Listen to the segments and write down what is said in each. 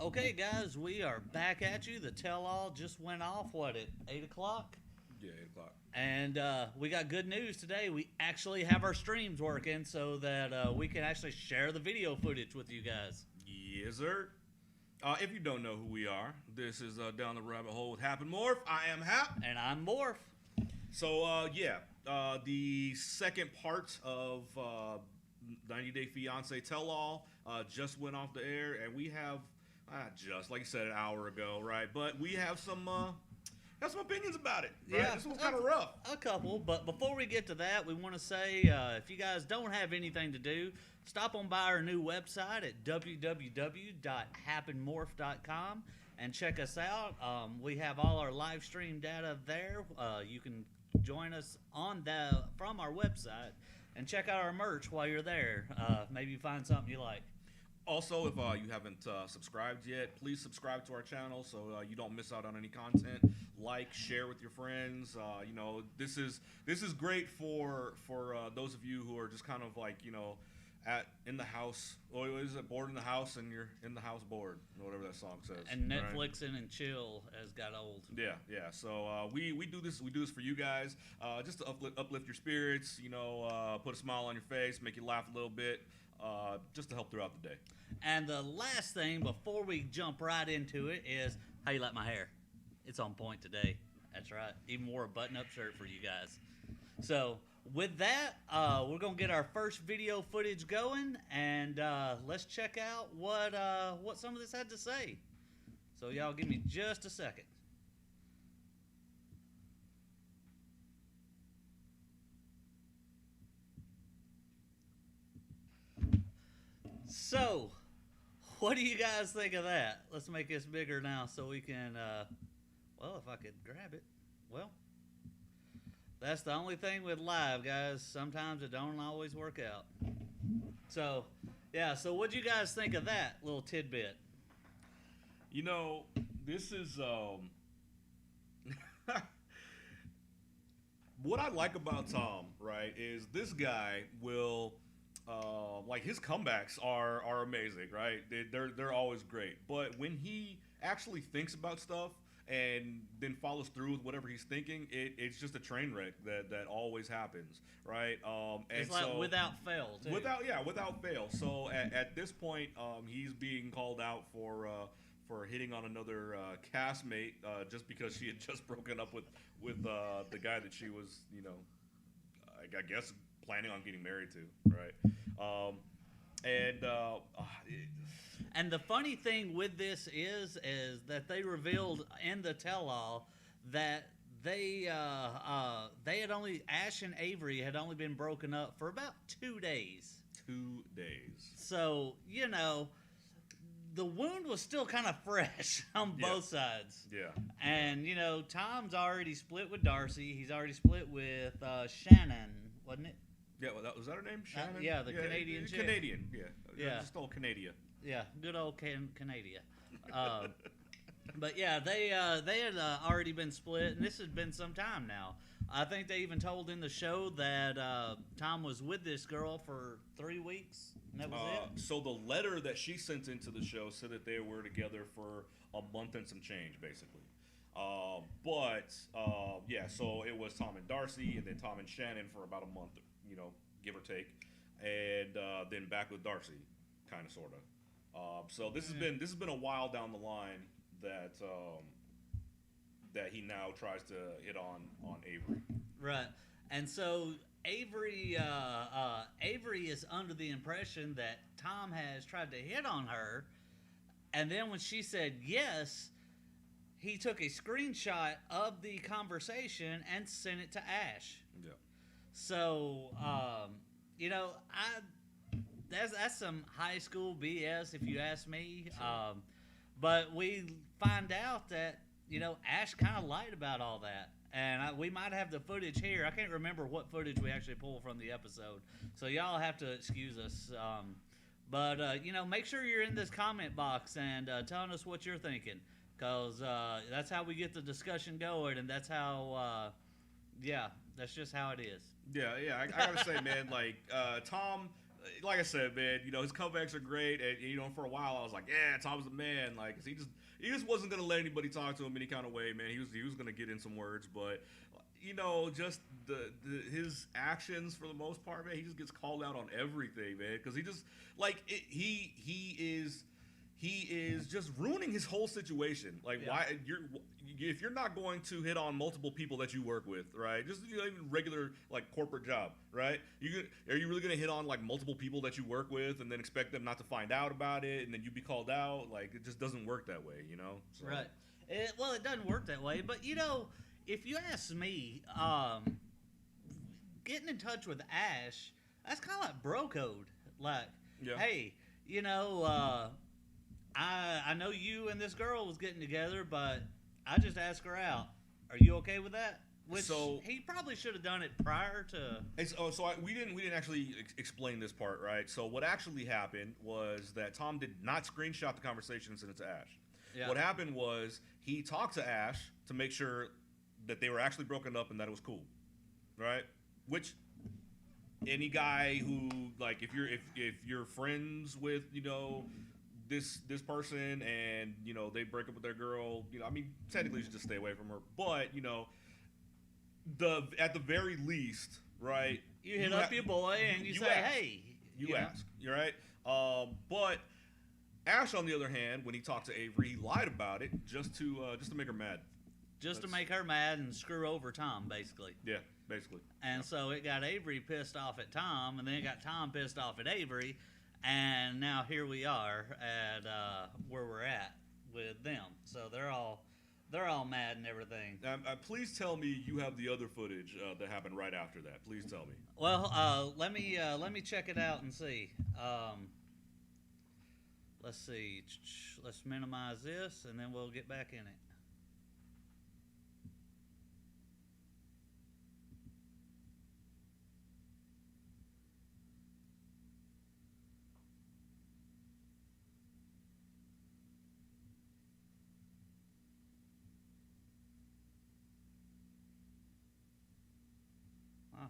Okay, guys, we are back at you. The tell-all just went off, at 8 o'clock? Yeah, 8 o'clock. And we got good news today. We actually have our streams working so that we can actually share the video footage with you guys. Yes, sir. If you don't know who we are, this is Down the Rabbit Hole with Hap and Morph. I am Hap. And I'm Morph. So, the second part of 90 Day Fiance Tell-All just went off the air, and we have, just like you said, an hour ago, right? But we have some opinions about it, right? Yeah, This was kind of rough. A couple, but before we get to that, we want to say if you guys don't have anything to do, stop on by our new website at www.hapandmorph.com and check us out. We have all our live stream data there. You can join us from our website and check out our merch while you're there. Maybe find something you like. Also, if you haven't subscribed yet, please subscribe to our channel so you don't miss out on any content. Like, share with your friends. This is great for those of you who are just kind of like in the house. Or is it bored in the house and you're in the house bored, or whatever that song says. And right? Netflixing and chill has got old. Yeah. So we do this. We do this for you guys, just to uplift your spirits. Put a smile on your face, make you laugh a little bit. Just to help throughout the day. And the last thing before we jump right into it is how you like my hair. It's on point today. That's right. Even wore a button-up shirt for you guys. So with that, we're gonna get our first video footage going, and let's check out what some of this had to say. So y'all give me just a second. So, what do you guys think of that? Let's make this bigger now so we can, if I could grab it. Well, that's the only thing with live, guys. Sometimes it don't always work out. So, so what'd you guys think of that little tidbit? This is, what I like about Tom, right, is this guy will... his comebacks are amazing, right? They're always great. But when he actually thinks about stuff and then follows through with whatever he's thinking, it's just a train wreck that always happens, right? And it's like without fail, too. Without fail. So at this point, he's being called out for hitting on another castmate just because she had just broken up with the guy that she was, I guess planning on getting married to, right? And the funny thing with this is that they revealed in the tell-all that they had Ash and Avery had only been broken up for about 2 days. 2 days. So the wound was still kind of fresh on both sides. Yeah. And Tom's already split with Darcy. He's already split with Shannon, wasn't it? Yeah, well, was that her name? Shannon? The Canadian chick. Canadian, yeah. Just old Canada. Yeah, good old Canada. But yeah, they had already been split, and this has been some time now. I think they even told in the show that Tom was with this girl for 3 weeks, and that was it. So the letter that she sent into the show said that they were together for a month and some change, basically. So it was Tom and Darcy, and then Tom and Shannon for about a month, give or take, and then back with Darcy, kind of, sort of. So this has been a while down the line that he now tries to hit on Avery. Right, and so Avery is under the impression that Tom has tried to hit on her, and then when she said yes, he took a screenshot of the conversation and sent it to Ash. Yeah. So, that's some high school BS if you ask me. Sure. But we find out that, Ash kind of lied about all that. And we might have the footage here. I can't remember what footage we actually pulled from the episode. So y'all have to excuse us. But make sure you're in this comment box and telling us what you're thinking. Because that's how we get the discussion going. And that's how, that's just how it is. Yeah, I gotta say, man, Tom like I said, man, you know, his comebacks are great, and you know, for a while I was like, yeah, Tom's the man, like, 'cause he just wasn't gonna let anybody talk to him any kind of way, man. He was gonna get in some words, but you know, just his actions for the most part, man, he just gets called out on everything, man, because he just like he is just ruining his whole situation. Like, why if you're not going to hit on multiple people that you work with, right? Just you know, even regular like corporate job, right? Are you really gonna hit on like multiple people that you work with and then expect them not to find out about it and then you be called out? Like, it just doesn't work that way, you know? So. Right. Well, it doesn't work that way, but you know, if you ask me, getting in touch with Ash, that's kind of like bro code. Like, hey, you know, I know you and this girl was getting together, but I just asked her out. Are you okay with that? Which he probably should have done it prior to. We didn't actually explain this part, right? So what actually happened was that Tom did not screenshot the conversation and send it to Ash. Yeah. What happened was he talked to Ash to make sure that they were actually broken up and that it was cool, right? Which any guy who like if you're friends with, you know, this person and, you know, they break up with their girl, you know, I mean, technically you should just stay away from her, but, you know, at the very least, right? You hit up your boy and you say, ask. Hey. You ask, you're right? But Ash, on the other hand, when he talked to Avery, he lied about it just to make her mad. To make her mad and screw over Tom, basically. Yeah, basically. And so it got Avery pissed off at Tom, and then it got Tom pissed off at Avery, and now here we are at where we're at with them. So they're all mad and everything. Please tell me you have the other footage that happened right after that. Please tell me. Well, let me check it out and see. Let's see. Let's minimize this, and then we'll get back in it.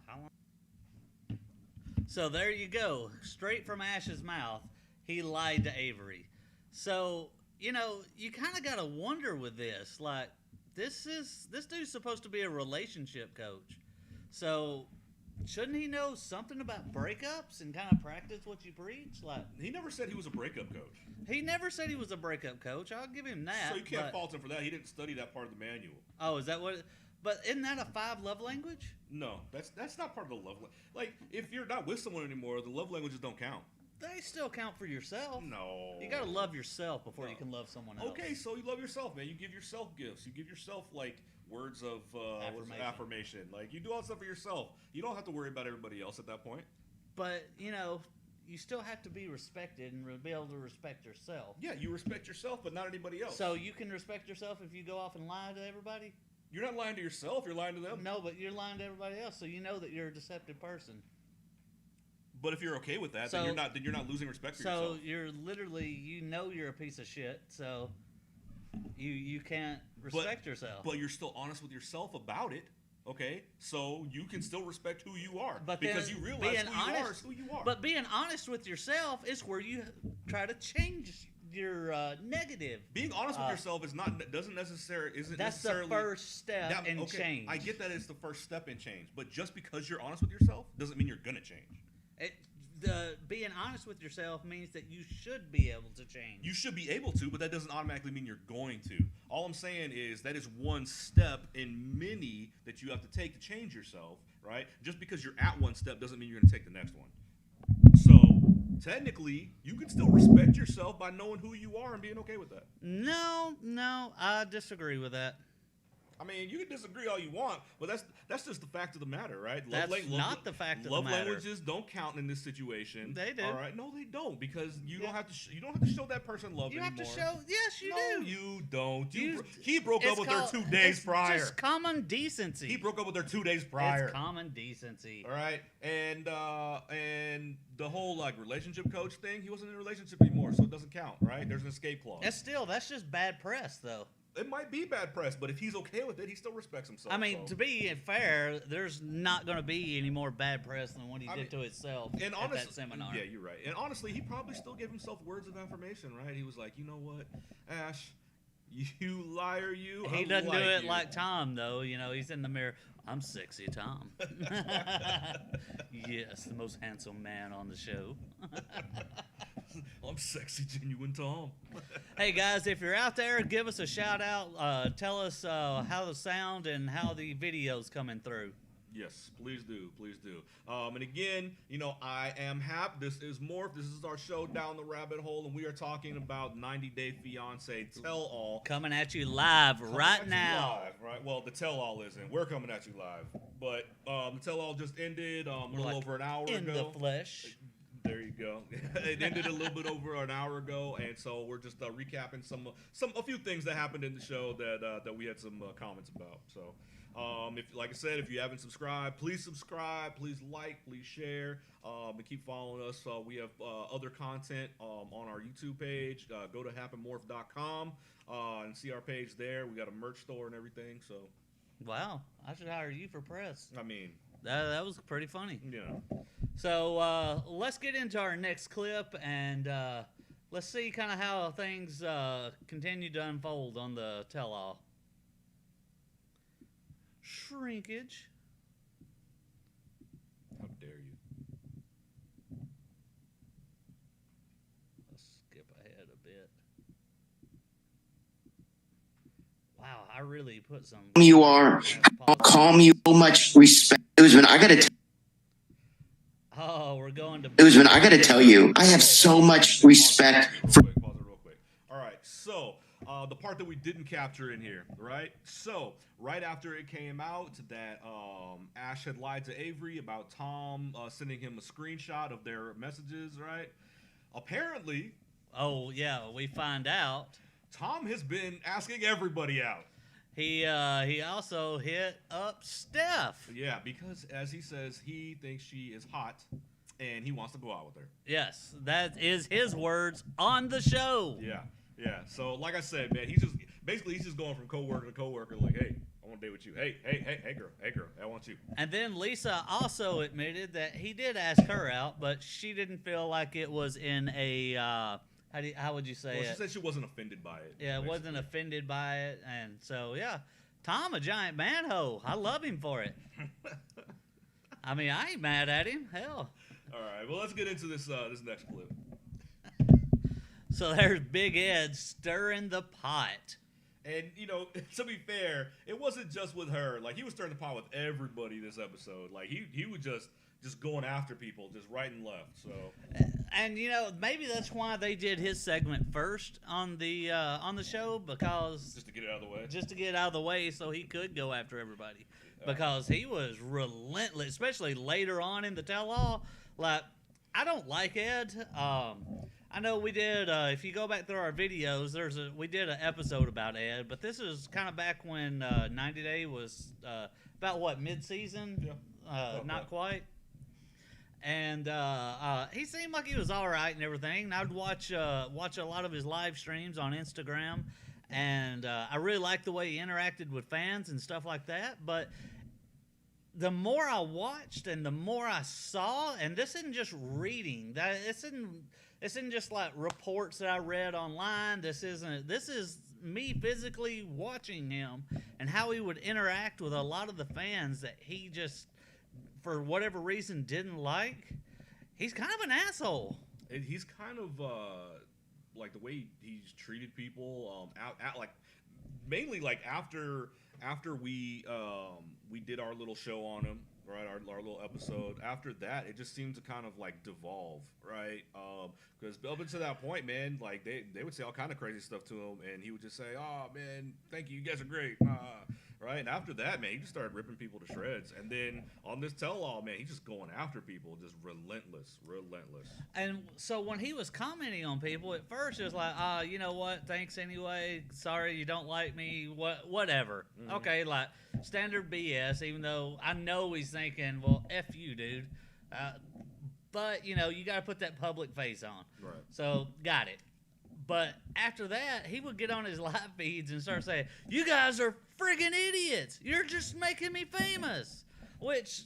How long? So there you go. Straight from Ash's mouth, he lied to Avery. So, you know, you kind of got to wonder with this. Like, this dude's supposed to be a relationship coach. So, shouldn't he know something about breakups and kind of practice what you preach? Like, he never said he was a breakup coach. He never said he was a breakup coach. I'll give him that. So you can't fault him for that. He didn't study that part of the manual. Oh, is that what? But isn't that a 5 love language? No, that's not part of the love language. Like, if you're not with someone anymore, the love languages don't count. They still count for yourself. No. You got to love yourself before you can love someone else. Okay, so you love yourself, man. You give yourself gifts. You give yourself, like, words of affirmation. Like, you do all that stuff for yourself. You don't have to worry about everybody else at that point. But, you know, you still have to be respected and be able to respect yourself. Yeah, you respect yourself, but not anybody else. So you can respect yourself if you go off and lie to everybody? You're not lying to yourself. You're lying to them. No, but you're lying to everybody else, so you know that you're a deceptive person. But if you're okay with that, then you're not losing respect for yourself. So you're literally, you know, you're a piece of shit. So you can't respect yourself. But you're still honest with yourself about it. Okay, so you can still respect who you are, but because you realize who you are. But being honest with yourself is where you try to change your negative. Being honest with yourself isn't necessarily. That's the first step in change. I get that it's the first step in change, but just because you're honest with yourself doesn't mean you're gonna change. Being honest with yourself means that you should be able to change. You should be able to, but that doesn't automatically mean you're going to. All I'm saying is that is one step in many that you have to take to change yourself, right? Just because you're at one step doesn't mean you're going to take the next one. So, technically, you can still respect yourself by knowing who you are and being okay with that. No, I disagree with that. I mean, you can disagree all you want, but that's just the fact of the matter, right? That's not the fact of the matter. Love languages don't count in this situation. They do. All right, no, they don't, because you don't have to show that person love anymore. You have to show. Yes, you do. No, you don't. He broke up with her 2 days prior. It's just common decency. He broke up with her 2 days prior. It's common decency. All right, and the whole like relationship coach thing, he wasn't in a relationship anymore, so it doesn't count, right? There's an escape clause. That's just bad press, though. it might be bad press, but if he's okay with it, he still respects himself. I mean, so. to be fair, there's not going to be any more bad press than what he did to himself and at that seminar. Yeah, you're right. And honestly, he probably still gave himself words of affirmation, right? He was like, you know what, Ash, you liar, you. He doesn't do it like Tom, though. You know, he's in the mirror. I'm sexy, Tom. Yes, the most handsome man on the show. I'm sexy, genuine Tom. Hey, guys, if you're out there, give us a shout out. Tell us how the sound and how the video's coming through. Yes, please do. Please do. And again, you know, I am Hap. This is Morph. This is our show Down the Rabbit Hole, and we are talking about 90 Day Fiance Tell All. Coming at you live right now. Live, right? Well, the Tell All isn't. We're coming at you live. But the Tell All just ended a little over an hour ago. In the flesh. There you go. It ended a little bit over an hour ago, and so we're just recapping a few things that happened in the show that we had some comments about. So, if like I said, if you haven't subscribed, please subscribe, please like, please share, and keep following us. We have other content on our YouTube page. Go to hapandmorph.com and see our page there. We got a merch store and everything. So, wow, I should hire you for press. I mean, that was pretty funny. Yeah. So let's get into our next clip and let's see kind of how things continue to unfold on the tell-all. Shrinkage. How dare you? Let's skip ahead a bit. Wow, I really put some... You are, how calm you, so much respect. Usman, I gotta we're going to... Usman, I gotta tell you, I have so much respect for... Pause it real quick. All right, so the part that we didn't capture in here, right? So right after it came out that Ash had lied to Avery about Tom sending him a screenshot of their messages, right? Apparently... Oh, yeah, we find out... Tom has been asking everybody out. He also hit up Steph. Yeah, because as he says, he thinks she is hot and he wants to go out with her. Yes, that is his words on the show. Yeah. So like I said, man, he's just going from coworker to coworker, like, hey, I want to date with you. Hey, girl, I want you. And then Lisa also admitted that he did ask her out, but she didn't feel like it was in a how would you say it? She said she wasn't offended by it. Yeah, wasn't offended by it, and so yeah, Tom a giant manhole. I love him for it. I mean, I ain't mad at him. Hell. All right, well, let's get into this next clip. So there's Big Ed stirring the pot. And, you know, to be fair, it wasn't just with her. Like, he was stirring the pot with everybody this episode. Like, he was just going after people, just right and left. So, and you know, maybe that's why they did his segment first on the show, because just to get it out of the way. Just to get it out of the way, so he could go after everybody, because he was relentless, especially later on in the tell-all. Like, I don't like Ed. I know we did. If you go back through our videos, we did an episode about Ed, but this is kind of back when 90 Day was about what, mid-season? Yeah. Not quite. And he seemed like he was all right and everything. And I'd watch a lot of his live streams on Instagram, and I really liked the way he interacted with fans and stuff like that. But the more I watched and the more I saw, and this isn't just reading. This isn't just like reports that I read online. This is me physically watching him and how he would interact with a lot of the fans that he just, for whatever reason, didn't like. He's kind of an asshole. And he's kind of like the way he's treated people like mainly like after we did our little show on him, right, our little episode. After that, it just seemed to kind of like devolve, right? Because up until that point, man, like they would say all kind of crazy stuff to him, and he would just say, "Oh man, thank you, you guys are great," right? And after that, man, he just started ripping people to shreds. And then on this tell-all, man, he's just going after people, just relentless. And so when he was commenting on people, at first it was like, you know what? Thanks anyway. Sorry you don't like me. Whatever. Mm-hmm. Okay, like standard BS. Even though I know he's thinking, well, F you, dude. But you know, you got to put that public face on. Right. So got it. But after that, he would get on his live feeds and start saying, "You guys are friggin' idiots. You're just making me famous." Which,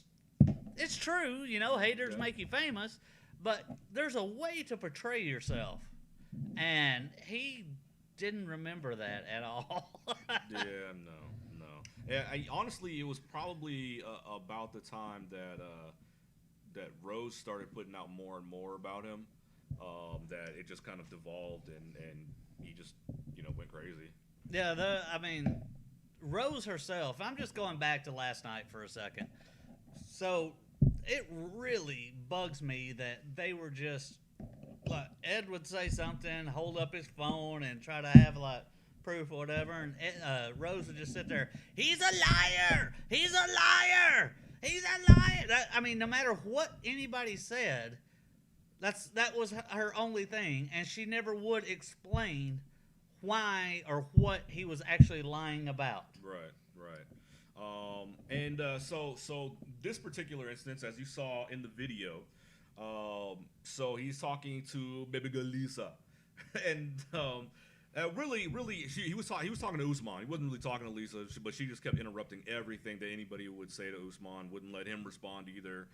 it's true, haters make you famous, but there's a way to portray yourself. And he didn't remember that at all. Yeah, no. Honestly, it was probably about the time that Rose started putting out more and more about him, that it just kind of devolved and he just went crazy. Yeah, Rose herself. I'm just going back to last night for a second. So it really bugs me that they were just like Ed would say something, hold up his phone, and try to have like proof or whatever, and Rose would just sit there. He's a liar. He's a liar. He's a liar. No matter what anybody said, that was her only thing, and she never would explain why or what he was actually lying about. Right. So this particular instance, as you saw in the video, so he's talking to baby girl Lisa, and really, he was talking to Usman. He wasn't really talking to Lisa, but she just kept interrupting everything that anybody would say to Usman. Wouldn't let him respond either.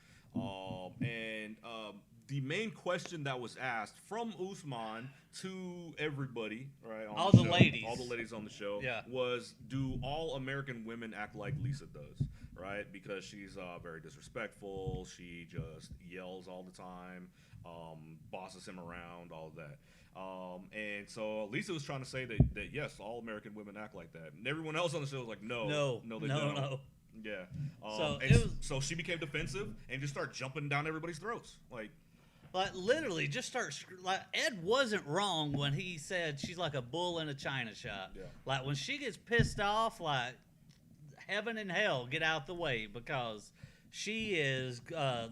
The main question that was asked from Usman to everybody, right, on all the the show, ladies, all the ladies on the show, was, do all American women act like Lisa does, right? Because she's very disrespectful. She just yells all the time, bosses him around, all of that. And so Lisa was trying to say that yes, all American women act like that, and everyone else on the show was like, no, they don't. No. Yeah. So she became defensive and just started jumping down everybody's throats, like literally just start like Ed wasn't wrong when he said she's like a bull in a china shop. Yeah. Like when she gets pissed off, like heaven and hell get out the way, because she is I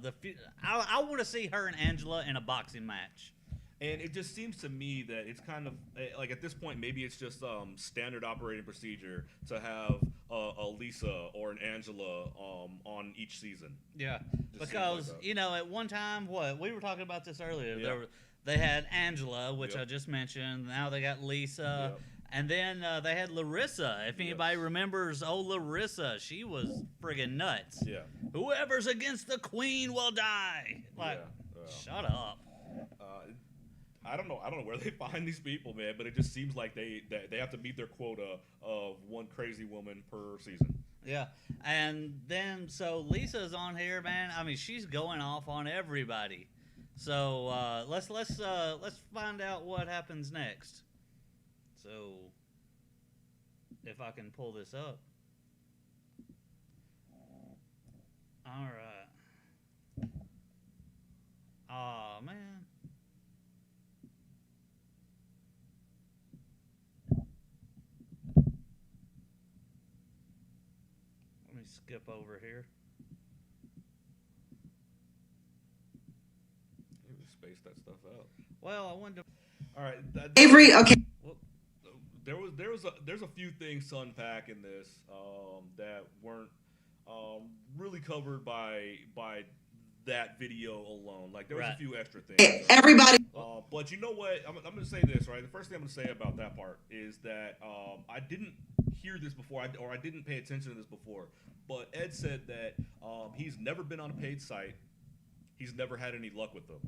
want to see her and Angela in a boxing match. And it just seems to me that it's kind of like at this point maybe it's just standard operating procedure to have a Lisa or an Angela on each season. Yeah, Just because like at one time, we were talking about this earlier. Yeah. They had Angela, which I just mentioned. Now they got Lisa, and then they had Larissa. If anybody remembers, Larissa, she was friggin' nuts. Yeah. Whoever's against the queen will die. Like, shut up. I don't know where they find these people, man, but it just seems like they have to meet their quota of one crazy woman per season. Yeah, and then so Lisa's on here, man. She's going off on everybody. So let's find out what happens next. So if I can pull this up. All right. Oh man. Skip over here. Maybe space that stuff out. Well, I wanted to. All right, Avery, okay. There's a few things to unpack in this that weren't really covered by that video alone. Like there was a few extra things. Everybody. But you know what? I'm going to say this, right? The first thing I'm going to say about that part is that I didn't hear this before, or I didn't pay attention to this before. But Ed said that he's never been on a paid site. He's never had any luck with them.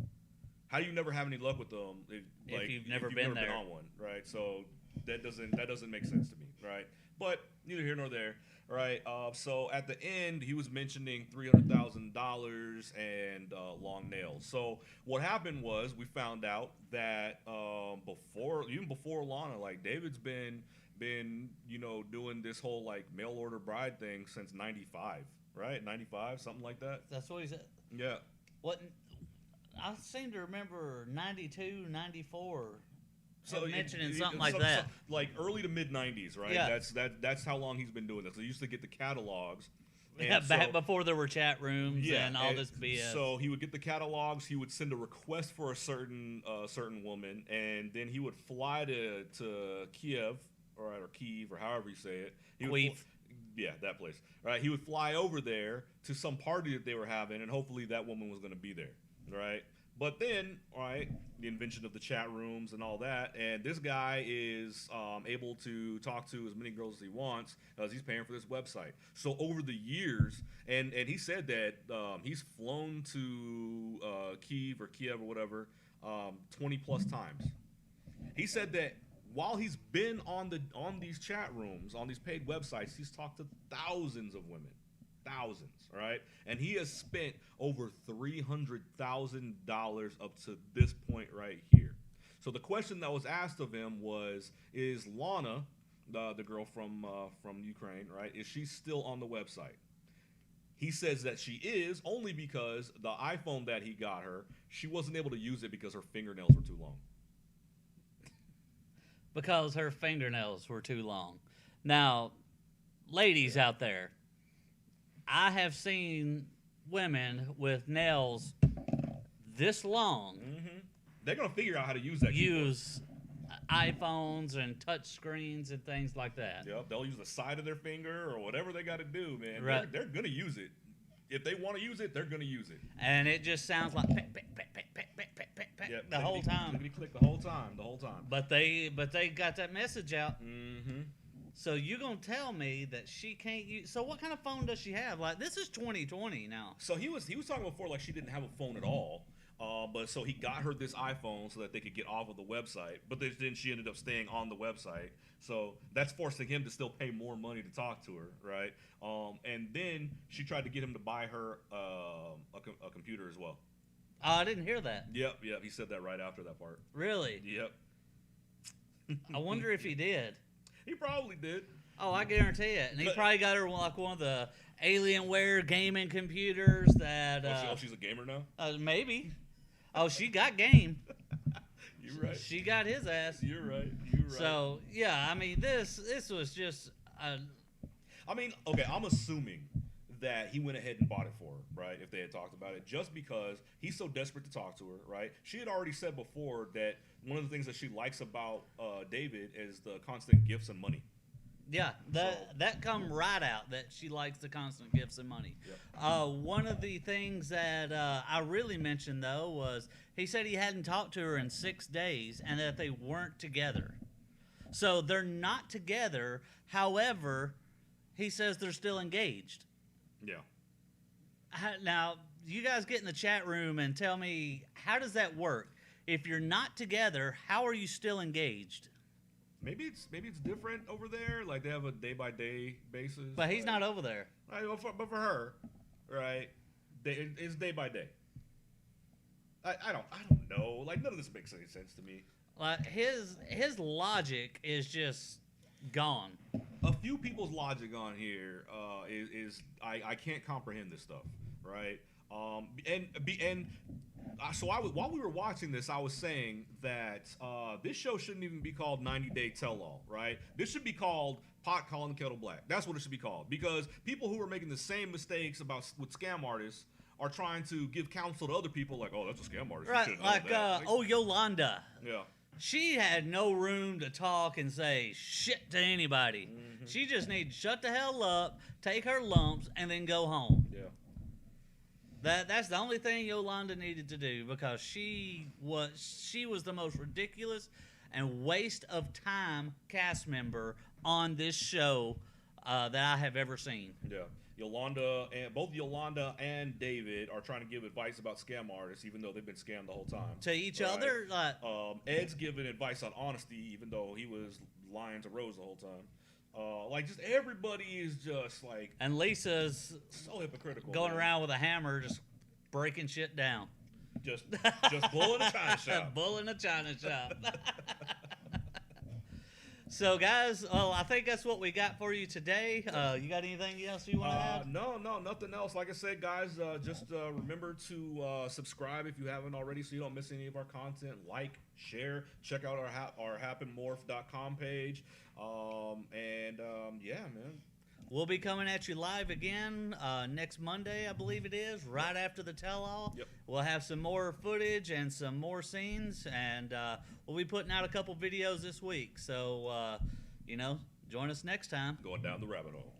How do you never have any luck with them if you've never been on one, right? So that doesn't make sense to me, right? But neither here nor there, right? So at the end, he was mentioning $300,000 and long nails. So what happened was we found out that even before Lana, like David's been doing this whole like mail order bride thing since 95, right? 95, something like that. That's what he said. Yeah. What I seem to remember 92, 94. So mentioning something like that. Like early to mid 90s, right? Yeah. That's how long he's been doing this. They used to get the catalogs. Back before there were chat rooms and all this BS. So he would get the catalogs. He would send a request for a certain woman, and then he would fly to Kiev, or Kyiv, or however you say it. Yeah, that place. Right. He would fly over there to some party that they were having, and hopefully that woman was going to be there. Right. But then, right, the invention of the chat rooms and all that, and this guy is able to talk to as many girls as he wants because he's paying for this website. So over the years, and he said that he's flown to Kiev or whatever 20 plus times. He said that while he's been on these chat rooms, on these paid websites, he's talked to thousands of women. Thousands, right? And he has spent over $300,000 up to this point right here. So the question that was asked of him was, is Lana, the girl from Ukraine, right, is she still on the website? He says that she is, only because the iPhone that he got her, she wasn't able to use it because her fingernails were too long. Because her fingernails were too long. Now, ladies out there, I have seen women with nails this long They're going to figure out how to use that use iPhones and touch screens and things like that. Yep, they'll use the side of their finger or whatever they got to do, man. Right. They're going to use it. If they want to use it, they're going to use it. And it just sounds like peck, peck, peck, peck, peck, peck, peck, peck, peck, Yep, the whole time. Click the whole time. But they got that message out. Mm-hmm. So you gonna tell me that she can't use? So what kind of phone does she have? Like, this is 2020 now. So he was talking before like she didn't have a phone at all. But so he got her this iPhone so that they could get off of the website. But then she ended up staying on the website. So that's forcing him to still pay more money to talk to her, right? And then she tried to get him to buy her a computer as well. Oh, I didn't hear that. Yep. He said that right after that part. Really? Yep. I wonder if he did. He probably did. Oh, I guarantee it. And he But- probably got her like one of the Alienware gaming computers that. She's a gamer now? Maybe. Oh, she got game. You're right. She got his ass. You're right. So yeah, I mean this was just. I mean, okay, I'm assuming that he went ahead and bought it for her, right? If they had talked about it, just because he's so desperate to talk to her, right? She had already said before that one of the things that she likes about David is the constant gifts and money. Yeah, that come right out that she likes the constant gifts and money. Yep. One of the things that I really mentioned though was he said he hadn't talked to her in 6 days and that they weren't together. So they're not together. However, he says they're still engaged. Yeah. Now, you guys get in the chat room and tell me, how does that work? If you're not together, how are you still engaged? Maybe it's different over there. Like they have a day by day basis. But he's not over there. Right, but for her, right? It's day by day. I don't know. Like none of this makes any sense to me. Like his logic is just gone. A few people's logic on here is I can't comprehend this stuff, right? So while we were watching this, I was saying that this show shouldn't even be called 90 Day Tell All, right? This should be called Pot Calling the Kettle Black. That's what it should be called, because people who are making the same mistakes with scam artists are trying to give counsel to other people, like, oh, that's a scam artist. Right, like Yolanda. Yeah. She had no room to talk and say shit to anybody. Mm-hmm. She just needed to shut the hell up, take her lumps, and then go home. Yeah. That's the only thing Yolanda needed to do, because she was the most ridiculous and waste of time cast member on this show that I have ever seen. Yeah. Both Yolanda and David are trying to give advice about scam artists, even though they've been scammed the whole time. To each other? Ed's giving advice on honesty, even though he was lying to Rose the whole time. Like, just everybody is just like... And Lisa's so hypocritical. Going around with a hammer, just breaking shit down. Just bull in a china shop. Bull in a china shop. So, guys, I think that's what we got for you today. You got anything else you want to add? No, nothing else. Like I said, guys, just remember to subscribe if you haven't already so you don't miss any of our content. Like, share, check out our hapandmorph.com page. Yeah, man. We'll be coming at you live again next Monday, I believe it is, right after the tell-all. Yep. We'll have some more footage and some more scenes, and we'll be putting out a couple videos this week. So, join us next time. Going down the rabbit hole.